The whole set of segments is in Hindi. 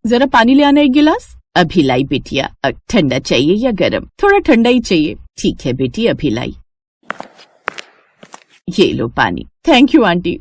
जरा पानी ले आना एक गिलास। अभी लाई बेटिया। ठंडा चाहिए या गरम? थोड़ा ठंडा ही चाहिए। ठीक है बेटी, अभी लाई। ये लो पानी। Thank you aunty.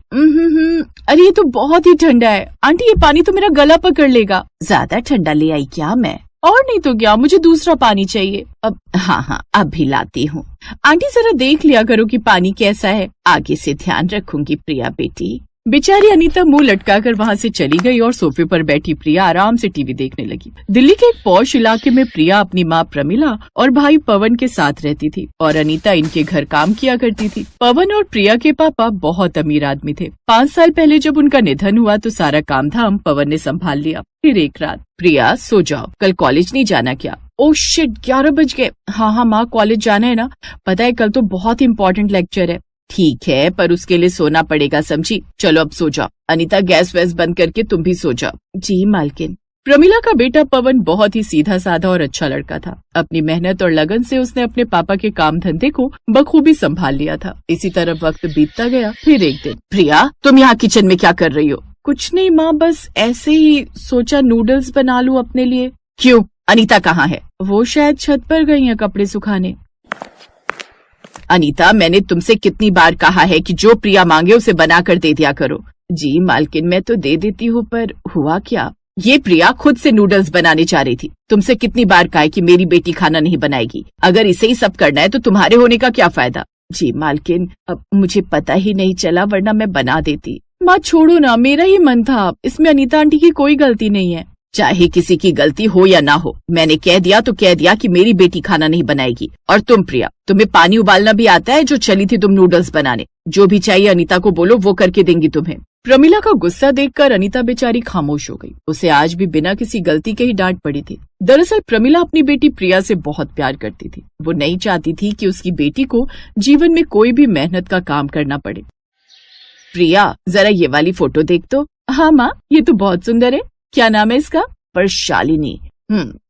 अरे ये तो बहुत ही ठंडा है आंटी, ये पानी तो मेरा गला पकड़ लेगा। ज्यादा ठंडा ले आई क्या मैं? और नहीं तो क्या, मुझे दूसरा पानी चाहिए। अब हाँ अब भी लाती हूँ। आंटी जरा देख लिया करो कि पानी कैसा है, आगे से ध्यान रखूंगी प्रिया बेटी। बेचारी अनीता मुंह लटकाकर वहाँ से चली गई और सोफे पर बैठी प्रिया आराम से टीवी देखने लगी। दिल्ली के एक पॉश इलाके में प्रिया अपनी माँ प्रमिला और भाई पवन के साथ रहती थी और अनीता इनके घर काम किया करती थी। पवन और प्रिया के पापा बहुत अमीर आदमी थे। 5 साल पहले जब उनका निधन हुआ तो सारा काम धाम पवन ने संभाल लिया। फिर एक रात, प्रिया सो जाओ, कल कॉलेज नहीं जाना क्या? ओह शिट, 11 बज गए। हाँ माँ, कॉलेज जाना है ना, पता है कल तो बहुत इम्पोर्टेंट लेक्चर है। ठीक है, पर उसके लिए सोना पड़ेगा, समझी? चलो अब सो जाओ। अनीता गैस वैस बंद करके तुम भी सो जाओ। जी मालकिन। प्रमिला का बेटा पवन बहुत ही सीधा साधा और अच्छा लड़का था। अपनी मेहनत और लगन से उसने अपने पापा के काम धंधे को बखूबी संभाल लिया था। इसी तरह वक्त बीतता गया। फिर एक दिन, प्रिया तुम यहाँ किचन में क्या कर रही हो? कुछ नहीं माँ, बस ऐसे ही सोचा नूडल्स बना लूं अपने लिए। क्यों, अनीता कहाँ है? वो शायद छत पर गई है कपड़े सुखाने। अनीता, मैंने तुमसे कितनी बार कहा है कि जो प्रिया मांगे उसे बना कर दे दिया करो। जी मालकिन, मैं तो दे देती हूँ, पर हुआ क्या? ये प्रिया खुद से नूडल्स बनाने जा रही थी। तुमसे कितनी बार कहा है कि मेरी बेटी खाना नहीं बनाएगी। अगर इसे ही सब करना है तो तुम्हारे होने का क्या फायदा? जी मालकिन, अब मुझे पता ही नहीं चला, वरना मैं बना देती। माँ छोड़ो ना, मेरा ही मन था, इसमें अनीता आंटी की कोई गलती नहीं है। चाहे किसी की गलती हो या ना हो, मैंने कह दिया तो कह दिया कि मेरी बेटी खाना नहीं बनाएगी। और तुम प्रिया, तुम्हें पानी उबालना भी आता है जो चली थी तुम नूडल्स बनाने। जो भी चाहिए अनीता को बोलो, वो करके देंगी तुम्हें। प्रमिला का गुस्सा देखकर अनीता बेचारी खामोश हो गई। उसे आज भी बिना किसी गलती के ही डांट पड़ी थी। दरअसल प्रमिला अपनी बेटी प्रिया से बहुत प्यार करती थी। वो नहीं चाहती थी कि उसकी बेटी को जीवन में कोई भी मेहनत का काम करना पड़े। प्रिया, जरा ये वाली फोटो देख तो। हाँ माँ, ये तो बहुत सुंदर है। क्या नाम है इसका? पर शालिनी।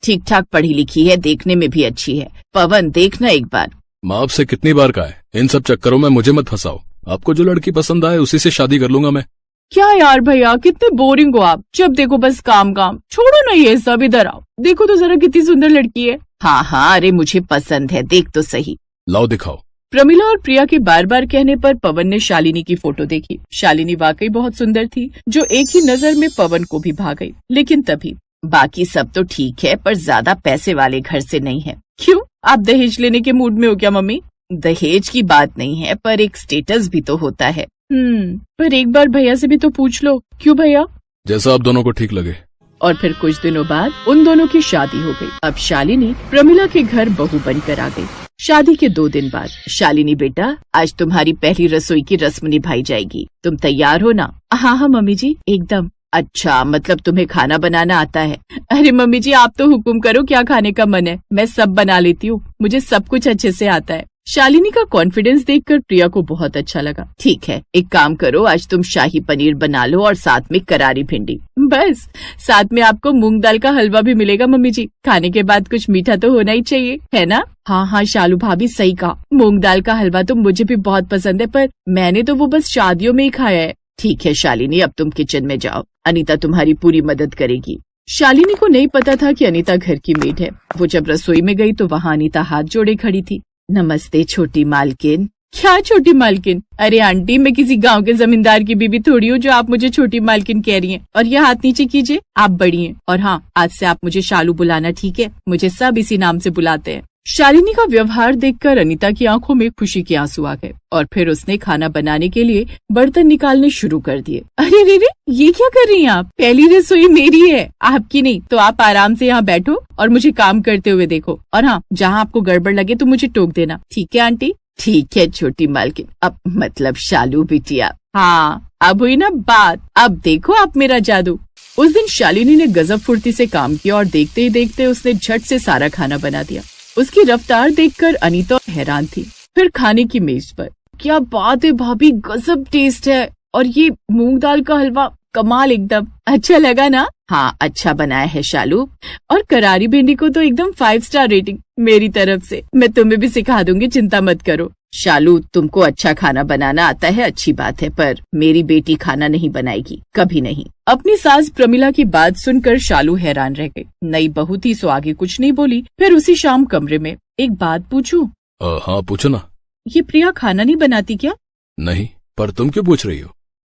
ठीक ठाक पढ़ी लिखी है, देखने में भी अच्छी है। पवन, देखना एक बार। माँ आपसे कितनी बार कहा है, इन सब चक्करों में मुझे मत फंसाओ। आपको जो लड़की पसंद आए उसी से शादी कर लूंगा मैं। क्या यार भैया, कितने बोरिंग हो आप। जब देखो बस काम काम। छोड़ो ना ये सब, इधर आओ, देखो तो जरा कितनी सुंदर लड़की है। हाँ, अरे मुझे पसंद है, देख तो सही। लाओ दिखाओ। प्रमिला और प्रिया के बार बार कहने पर पवन ने शालिनी की फोटो देखी। शालिनी वाकई बहुत सुंदर थी, जो एक ही नजर में पवन को भी भा गई। लेकिन तभी, बाकी सब तो ठीक है, पर ज्यादा पैसे वाले घर से नहीं है। क्यों, आप दहेज लेने के मूड में हो क्या मम्मी? दहेज की बात नहीं है, पर एक स्टेटस भी तो होता है। पर एक बार भैया से भी तो पूछ लो। क्यों भैया? जैसा आप दोनों को ठीक लगे। और फिर कुछ दिनों बाद उन दोनों की शादी हो गई। अब शालिनी प्रमिला के घर बहू बनकर आ गई। शादी के 2 दिन बाद, शालिनी बेटा, आज तुम्हारी पहली रसोई की रस्म निभाई जाएगी। तुम तैयार हो ना? हाँ मम्मी जी, एकदम। अच्छा, मतलब तुम्हें खाना बनाना आता है? अरे मम्मी जी, आप तो हुक्म करो, क्या खाने का मन है, मैं सब बना लेती हूँ, मुझे सब कुछ अच्छे से आता है। शालिनी का कॉन्फिडेंस देखकर प्रिया को बहुत अच्छा लगा। ठीक है, एक काम करो, आज तुम शाही पनीर बना लो और साथ में करारी भिंडी। बस, साथ में आपको मूंग दाल का हलवा भी मिलेगा मम्मी जी। खाने के बाद कुछ मीठा तो होना ही चाहिए, है ना? हाँ, शालू भाभी सही कहा, मूंग दाल का हलवा तो मुझे भी बहुत पसंद है, पर मैंने तो वो बस शादियों में ही खाया है। ठीक है शालिनी, अब तुम किचन में जाओ, अनीता तुम्हारी पूरी मदद करेगी। शालिनी को नहीं पता था कि अनीता घर की मेड है। वो जब रसोई में गई तो वहाँ अनीता हाथ जोड़े खड़ी थी। नमस्ते छोटी मालकिन। क्या छोटी मालकिन? अरे आंटी, मैं किसी गांव के जमींदार की बीबी थोड़ी हूँ जो आप मुझे छोटी मालकिन कह रही हैं। और ये हाथ नीचे कीजिए, आप बड़ी हैं। और हाँ, आज से आप मुझे शालू बुलाना, ठीक है? मुझे सब इसी नाम से बुलाते हैं। शालिनी का व्यवहार देखकर अनीता की आंखों में खुशी के आंसू आ गए और फिर उसने खाना बनाने के लिए बर्तन निकालने शुरू कर दिए। अरे रे, ये क्या कर रही हैं आप? पहली रसोई मेरी है, आपकी नहीं। तो आप आराम से यहाँ बैठो और मुझे काम करते हुए देखो। और हाँ, जहाँ आपको गड़बड़ लगे तो मुझे टोक देना, ठीक है आंटी? ठीक है छोटी मालकिन, अब मतलब शालू बिटिया। हाँ, अब हुई ना बात, अब देखो आप मेरा जादू। उस दिन शालिनी ने गजब फुर्ती से काम किया और देखते ही देखते उसने झट से सारा खाना बना दिया। उसकी रफ्तार देखकर अनीता हैरान थी। फिर खाने की मेज पर, क्या बात है भाभी, गजब टेस्ट है। और ये मूंग दाल का हलवा कमाल, एकदम अच्छा लगा ना? हाँ, अच्छा बनाया है शालू। और करारी भिंडी को तो एकदम 5 स्टार रेटिंग मेरी तरफ से। मैं तुम्हें भी सिखा दूंगी, चिंता मत करो। शालू, तुमको अच्छा खाना बनाना आता है, अच्छी बात है, पर मेरी बेटी खाना नहीं बनाएगी, कभी नहीं। अपनी सास प्रमिला की बात सुनकर शालू हैरान रह गई। नई बहू थी सो आगे कुछ नहीं बोली। फिर उसी शाम कमरे में, एक बात पूछूं? हाँ पूछो ना। ये प्रिया खाना नहीं बनाती क्या? नहीं, पर तुम क्यों पूछ रही हो?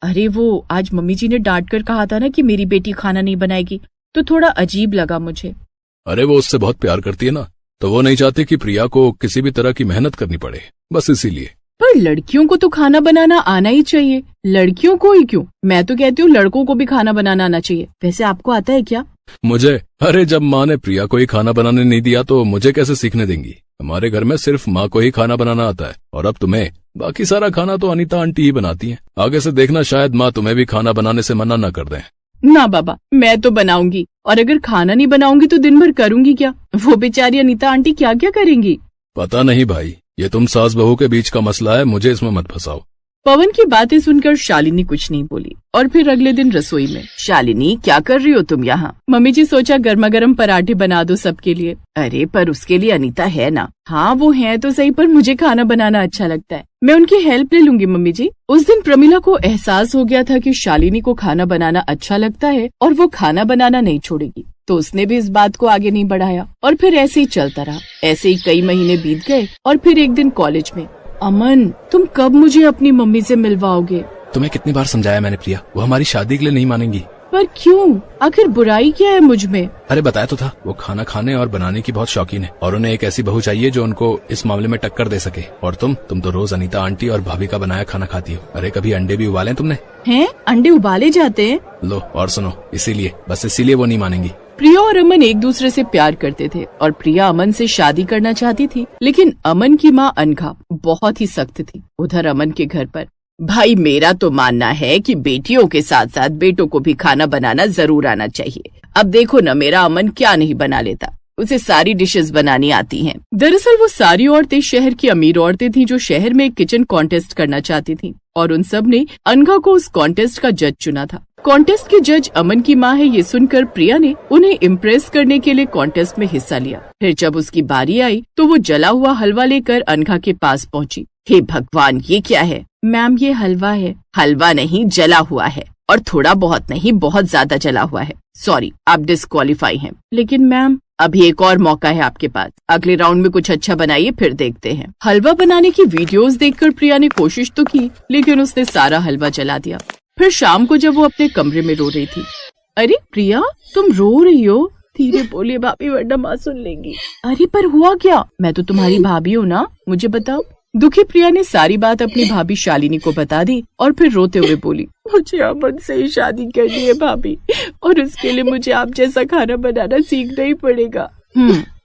अरे वो आज मम्मी जी ने डांट कर कहा था ना कि मेरी बेटी खाना नहीं बनाएगी, तो थोड़ा अजीब लगा मुझे। अरे वो उससे बहुत प्यार करती है ना, तो वो नहीं चाहती कि प्रिया को किसी भी तरह की मेहनत करनी पड़े, बस इसीलिए। पर लड़कियों को तो खाना बनाना आना ही चाहिए, लड़कियों को ही क्यों? मैं तो कहती हूँ लड़कों को भी खाना बनाना आना चाहिए। वैसे आपको आता है क्या? मुझे? अरे जब माँ ने प्रिया को ही खाना बनाने नहीं दिया तो मुझे कैसे सीखने देंगी? हमारे घर में सिर्फ माँ को ही खाना बनाना आता है, और अब तुम्हें? बाकी सारा खाना तो अनीता आंटी ही बनाती हैं। आगे से देखना शायद माँ तुम्हें भी खाना बनाने से मना न कर दें। ना बाबा, मैं तो बनाऊंगी, और अगर खाना नहीं बनाऊंगी तो दिन भर करूंगी क्या? वो बेचारी अनीता आंटी क्या क्या करेंगी? पता नहीं भाई, ये तुम सास बहू के बीच का मसला है, मुझे इसमें मत फंसाओ। पवन की बातें सुनकर शालिनी कुछ नहीं बोली। और फिर अगले दिन रसोई में, शालिनी क्या कर रही हो तुम यहाँ? मम्मी जी सोचा गर्मा गर्म पराठे बना दो सबके लिए। अरे पर उसके लिए अनीता है ना। हाँ वो है तो सही, पर मुझे खाना बनाना अच्छा लगता है, मैं उनकी हेल्प ले लूंगी मम्मी जी। उस दिन प्रमिला को एहसास हो गया था कि शालिनी को खाना बनाना अच्छा लगता है और वो खाना बनाना नहीं छोड़ेगी, तो उसने भी इस बात को आगे नहीं बढ़ाया। और फिर ऐसे ही चलता रहा। ऐसे ही कई महीने बीत गए और फिर एक दिन कॉलेज में, अमन तुम कब मुझे अपनी मम्मी से मिलवाओगे? तुम्हें कितनी बार समझाया मैंने प्रिया, वो हमारी शादी के लिए नहीं मानेंगी। पर क्यों? आखिर बुराई क्या है मुझ में? अरे बताया तो था, वो खाना खाने और बनाने की बहुत शौकीन है, और उन्हें एक ऐसी बहू चाहिए जो उनको इस मामले में टक्कर दे सके। और तुम तो रोज अनीता आंटी और भाभी का बनाया खाना खाती हो। अरे कभी अंडे भी उबाले तुमने? हैं? अंडे उबाले जाते हैं? लो और सुनो, इसीलिए वो नहीं मानेंगी। प्रिया और अमन एक दूसरे से प्यार करते थे और प्रिया अमन से शादी करना चाहती थी, लेकिन अमन की माँ अनघा बहुत ही सख्त थी। उधर अमन के घर पर, भाई मेरा तो मानना है कि बेटियों के साथ साथ बेटों को भी खाना बनाना जरूर आना चाहिए। अब देखो न, मेरा अमन क्या नहीं बना लेता, उसे सारी डिशेस बनानी आती हैं। दरअसल वो सारी औरतें शहर की अमीर औरतें थीं जो शहर में एक किचन कॉन्टेस्ट करना चाहती थीं, और उन सब ने अनघा को उस कॉन्टेस्ट का जज चुना था। कॉन्टेस्ट के जज अमन की माँ है, ये सुनकर प्रिया ने उन्हें इम्प्रेस करने के लिए कॉन्टेस्ट में हिस्सा लिया। फिर जब उसकी बारी आई तो वो जला हुआ हलवा लेकर अनघा के पास पहुँची। हे भगवान, ये क्या है? मैम ये हलवा है। हलवा नहीं, जला हुआ है, और थोड़ा बहुत नहीं, बहुत ज्यादा जला हुआ है। सॉरी, आप डिस्क्वालीफाई हैं। लेकिन मैम अभी एक और मौका है आपके पास, अगले राउंड में कुछ अच्छा बनाइए, फिर देखते हैं। हलवा बनाने की वीडियोस देखकर प्रिया ने कोशिश तो की, लेकिन उसने सारा हलवा जला दिया। फिर शाम को जब वो अपने कमरे में रो रही थी, अरे प्रिया तुम रो रही हो? धीरे बोलिए भाभी, वरना माँ सुन लेंगी। अरे पर हुआ क्या? मैं तो तुम्हारी भाभी हूँ ना, मुझे बताओ। दुखी प्रिया ने सारी बात अपनी भाभी शालिनी को बता दी और फिर रोते हुए बोली, मुझे अमन से ही शादी करनी है भाभी, और उसके लिए मुझे आप जैसा खाना बनाना सीखना ही पड़ेगा।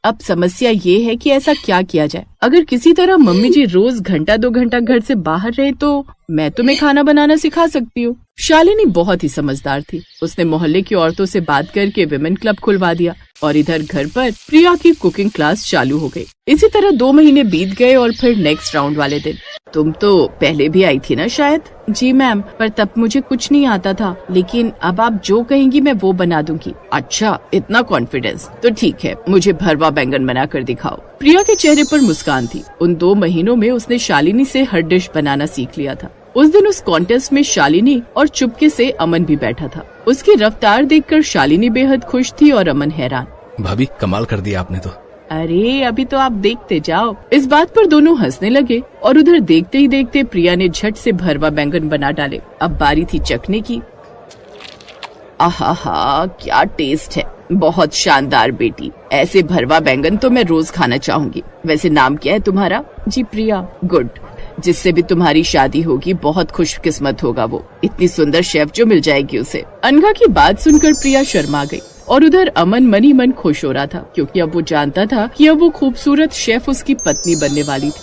अब समस्या ये है कि ऐसा क्या किया जाए। अगर किसी तरह मम्मी जी रोज घंटा 2 घंटा घर से बाहर रहे तो मैं तुम्हें खाना बनाना सिखा सकती हूँ। शालिनी बहुत ही समझदार थी, उसने मोहल्ले की औरतों से बात करके विमेन क्लब खुलवा दिया, और इधर घर पर प्रिया की कुकिंग क्लास चालू हो गई। इसी तरह 2 महीने बीत गए और फिर नेक्स्ट राउंड वाले दिन, तुम तो पहले भी आई थी ना शायद? जी मैम, पर तब मुझे कुछ नहीं आता था, लेकिन अब आप जो कहेंगी मैं वो बना दूंगी। अच्छा, इतना कॉन्फिडेंस, तो ठीक है, मुझे भरवा बैंगन बना कर दिखाओ। प्रिया के चेहरे पर मुस्कान थी। उन 2 महीनों में उसने शालिनी से हर डिश बनाना सीख लिया था। उस दिन उस कॉन्टेस्ट में शालिनी और चुपके से अमन भी बैठा था। उसकी रफ्तार देखकर शालिनी बेहद खुश थी और अमन हैरान। भाभी कमाल कर दिया आपने तो। अरे अभी तो आप देखते जाओ। इस बात पर दोनों हंसने लगे और उधर देखते ही देखते प्रिया ने झट से भरवा बैंगन बना डाले। अब बारी थी चखने की। आहा, क्या टेस्ट है, बहुत शानदार बेटी। ऐसे भरवा बैंगन तो मैं रोज खाना चाहूंगी। वैसे नाम क्या है तुम्हारा? जी प्रिया। गुड, जिससे भी तुम्हारी शादी होगी बहुत खुशकिस्मत होगा वो, इतनी सुंदर शेफ जो मिल जाएगी उसे। अनघा की बात सुनकर प्रिया शर्मा गई और उधर अमन मन ही मन खुश हो रहा था, क्योंकि अब वो जानता था कि अब वो खूबसूरत शेफ उसकी पत्नी बनने वाली थी।